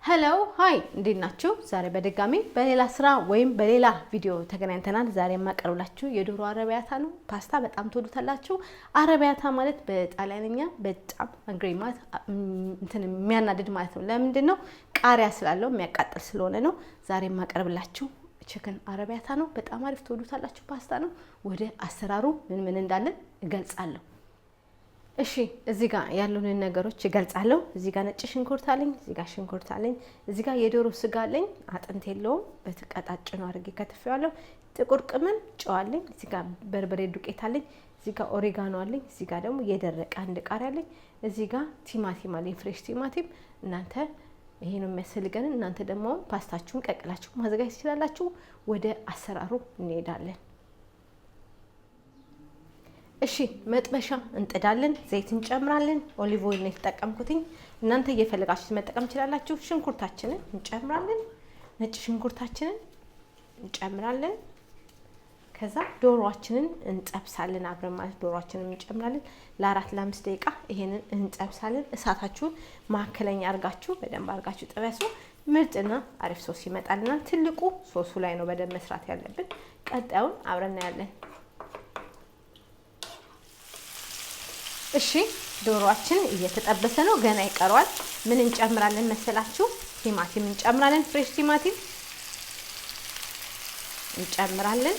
ሄሎ ሃይ እንዴት ናችሁ? ዛሬ በድጋሚ በሌላ ስራ ወይም በሌላ ቪዲዮ ተገናኝተናል። ዛሬ የማቀርብላችሁ የዶሮ አረቢያታ ነው። ፓስታ በጣም ትወዱታላችሁ። አረቢያታ ማለት በጣሊያንኛ በጣም አግሪማት የሚያናድድ ማለት ነው። ለምንድነው? ቃሪያ ስላለው የሚያቃጥል ስለሆነ ነው። ዛሬ የማቀርብላችሁ ቺክን አረቢያታ ነው። በጣም አሪፍ ትወዱታላችሁ ፓስታ ነው። ወደ አሰራሩ ምን እንዳለ እገልጻለሁ። እሺ እዚህ ጋር ያሉንን ነገሮች እገልጻለሁ። እዚህ ጋር ነጭ ሽንኩርት አለኝ፣ እዚህ ጋር ሽንኩርት አለኝ፣ እዚህ ጋር የዶሮ ስጋ አለኝ፣ አጥንት የለውም፣ በተቀጣጭኖ አድርጌ ከትፌዋለሁ። ጥቁር ቅመም፣ ጨው አለኝ፣ እዚህ ጋር በርበሬ ዱቄት አለኝ፣ እዚህ ጋር ኦሪጋኖ አለኝ፣ እዚህ ጋር ደግሞ የደረቀ አንድ ቃሪያ አለኝ፣ እዚህ ጋር ቲማቲም አለኝ፣ ፍሬሽ ቲማቲም። እናንተ ይሄ ነው የሚያስፈልገን። እናንተ ደግሞ ፓስታችሁን ቀቅላችሁ ማዘጋጀት ትችላላችሁ። ወደ አሰራሩ እንሄዳለን። እሺ መጥበሻ እንጥዳለን፣ ዘይት እንጨምራለን። ኦሊቭ ኦይል ነው የተጠቀምኩትኝ። እናንተ እየፈለጋችሁ መጠቀም ትችላላችሁ። ሽንኩርታችንን እንጨምራለን፣ ነጭ ሽንኩርታችንን እንጨምራለን። ከዛ ዶሮአችንን እንጠብሳለን አብረን ማለት ዶሮአችንን እንጨምራለን። ለ4-5 ደቂቃ ይሄንን እንጠብሳለን። እሳታችሁን ማከለኛ አርጋችሁ በደንብ አርጋችሁ ጥበሱ። ምርጥና አሪፍ ሶስ ይመጣልናል። ትልቁ ሶሱ ላይ ነው በደንብ መስራት ያለብን። ቀጣዩን አብረን እናያለን። እሺ ዶሮአችን እየተጠበሰ ነው፣ ገና ይቀረዋል። ምን እንጨምራለን መሰላችሁ? ቲማቲም እንጨምራለን፣ ፍሬሽ ቲማቲም እንጨምራለን።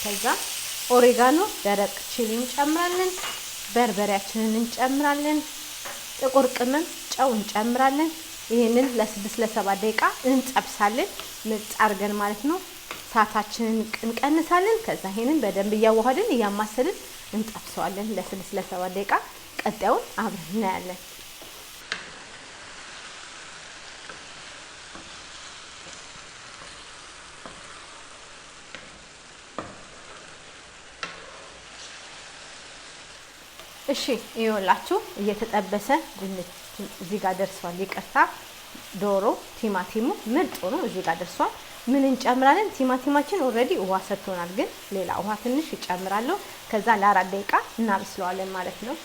ከዛ ኦሪጋኖ ደረቅ ቺሊ እንጨምራለን፣ በርበሬያችንን እንጨምራለን፣ ጥቁር ቅመም፣ ጨው እንጨምራለን። ይሄንን ለ6-7 ደቂቃ እንጠብሳለን፣ ምርጥ አድርገን ማለት ነው። ሳታችንን እንቀንሳለን። ከዛ ይሄንን በደንብ እያዋሃድን እያማሰልን እንጠብሰዋለን ለ6-7 ደቂቃ። ቀጣዩን አብረን እናያለን። እሺ ይኸውላችሁ እየተጠበሰ ድንች እዚህ ጋር ደርሷል። ይቅርታ ዶሮ ቲማቲሙ ምርጥ ነው፣ እዚህ ጋር ደርሷል። ምን እንጨምራለን? ቲማቲማችን ኦሬዲ ውሃ ሰጥቶናል፣ ግን ሌላ ውሃ ትንሽ ይጨምራለሁ። ከዛ ለ4 ደቂቃ እናበስለዋለን ማለት ነው።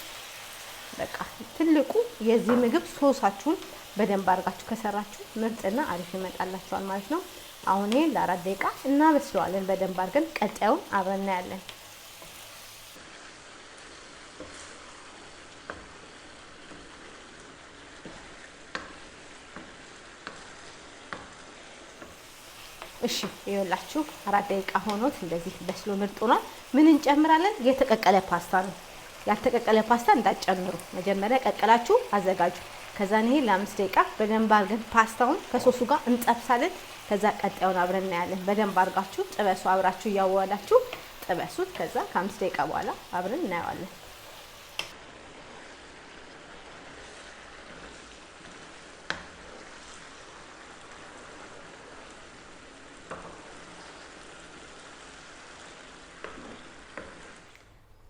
በቃ ትልቁ የዚህ ምግብ ሶሳችሁን በደንብ አድርጋችሁ ከሰራችሁ ምርጥና አሪፍ ይመጣላችኋል ማለት ነው። አሁን ይሄ ለ4 ደቂቃ እናበስለዋለን በደንብ አድርገን። ቀጣዩን አብረን እናያለን። እሺ ይኸውላችሁ 4 ደቂቃ ሆኖት እንደዚህ በስሎ ምርጥ ሆኗል። ምን እንጨምራለን? የተቀቀለ ፓስታ ነው። ያልተቀቀለ ፓስታ እንዳትጨምሩ፣ መጀመሪያ ቀቀላችሁ አዘጋጁ። ከዛ ይሄ ለ5 ደቂቃ በደንብ አድርገን ፓስታውን ከሶሱ ጋር እንጠብሳለን። ከዛ ቀጣዩን አብረን እናያለን። በደንብ አድርጋችሁ ጥበሱ፣ አብራችሁ እያዋላችሁ ጥበሱት። ከዛ ከ5 ደቂቃ በኋላ አብረን እናየዋለን።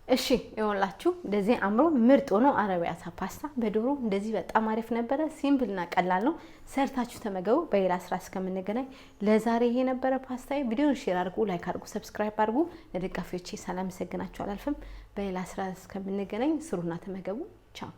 እሺ ይኸውላችሁ እንደዚህ አምሮ ምርጥ ሆኖ አረቢያታ ፓስታ በዶሮ እንደዚህ በጣም አሪፍ ነበረ። ሲምፕልና ቀላል ነው። ሰርታችሁ ተመገቡ። በሌላ ስራ እስከምንገናኝ ለዛሬ ይሄ ነበረ ፓስታዬ። ቪዲዮውን ሼር አድርጉ፣ ላይክ አድርጉ፣ ሰብስክራይብ አድርጉ። ለደጋፊዎቼ ሰላም መሰግናችሁ አላልፍም። በሌላ ስራ እስከምንገናኝ ስሩና ተመገቡ። ቻው